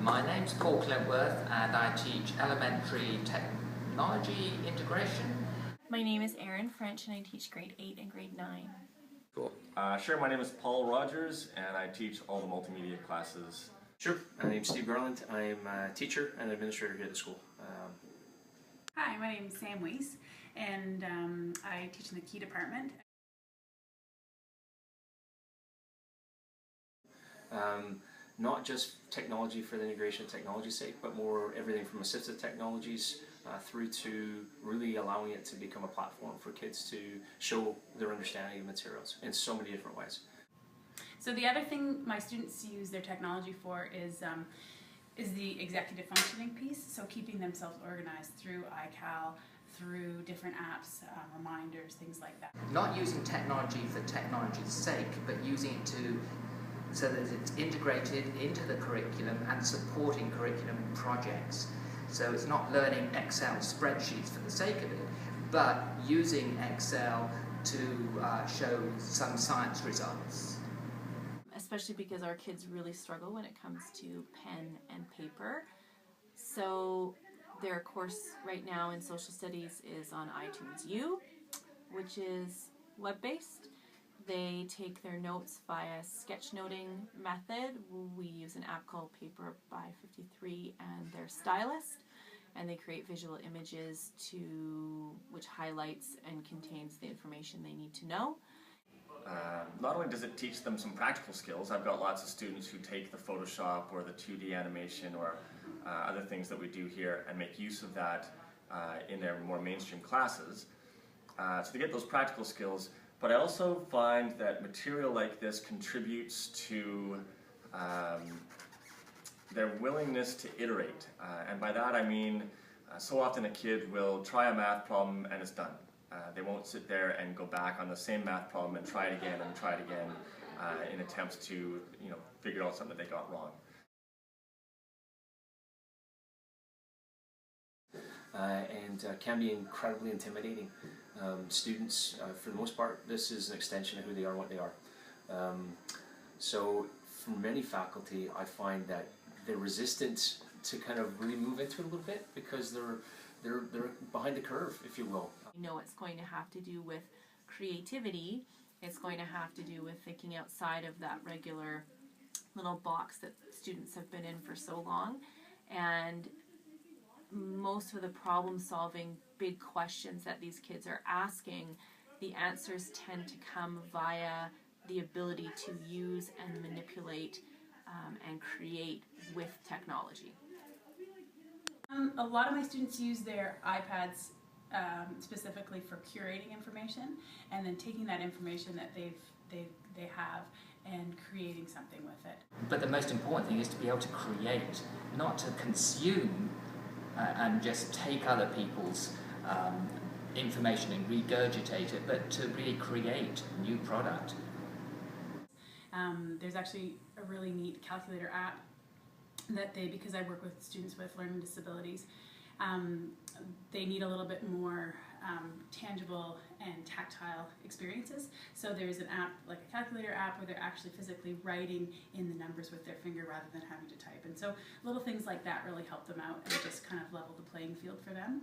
My name's Paul Clintworth and I teach elementary technology integration. My name is Erin French and I teach grade 8 and grade 9. Cool. Sure, my name is Paul Rogers and I teach all the multimedia classes. Sure, my name's Steve Garland. I'm a teacher and administrator here at the school. Hi, my name is Sam Weiss and I teach in the Key department. Not just technology for the integration of technology's sake, but more everything from assistive technologies through to really allowing it to become a platform for kids to show their understanding of materials in so many different ways. So the other thing my students use their technology for is the executive functioning piece, so keeping themselves organized through iCal, through different apps, reminders, things like that. Not using technology for technology's sake, but using it so that it's integrated into the curriculum and supporting curriculum projects. So it's not learning Excel spreadsheets for the sake of it, but using Excel to show some science results. Especially because our kids really struggle when it comes to pen and paper. So their course right now in social studies is on iTunes U, which is web-based. They take their notes via sketchnoting method. We use an app called Paper by 53 and their stylist, and they create visual images which highlights and contains the information they need to know. Not only does it teach them some practical skills, I've got lots of students who take the Photoshop or the 2D animation or other things that we do here and make use of that in their more mainstream classes. So they get those practical skills, but I also find that material like this contributes to their willingness to iterate. And by that I mean so often a kid will try a math problem and it's done. They won't sit there and go back on the same math problem and try it again and try it again in attempts to figure out something that they got wrong. And can be incredibly intimidating. Students, for the most part, this is an extension of who they are and what they are. So for many faculty, I find that they're resistant to kind of really move into it a little bit because they're behind the curve, if you will. You know, it's going to have to do with creativity. It's going to have to do with thinking outside of that regular little box that students have been in for so long. And most of the problem-solving big questions that these kids are asking, the answers tend to come via the ability to use and manipulate and create with technology. A lot of my students use their iPads specifically for curating information and then taking that information that they have and creating something with it. But the most important thing is to be able to create, not to consume and just take other people's information and regurgitate it, but to really create a new product. There's actually a really neat calculator app that because I work with students with learning disabilities, they need a little bit more tangible and tactile experiences. So there's an app, like a calculator app, where they're actually physically writing in the numbers with their finger rather than having to type. And so little things like that really help them out and just kind of level the playing field for them.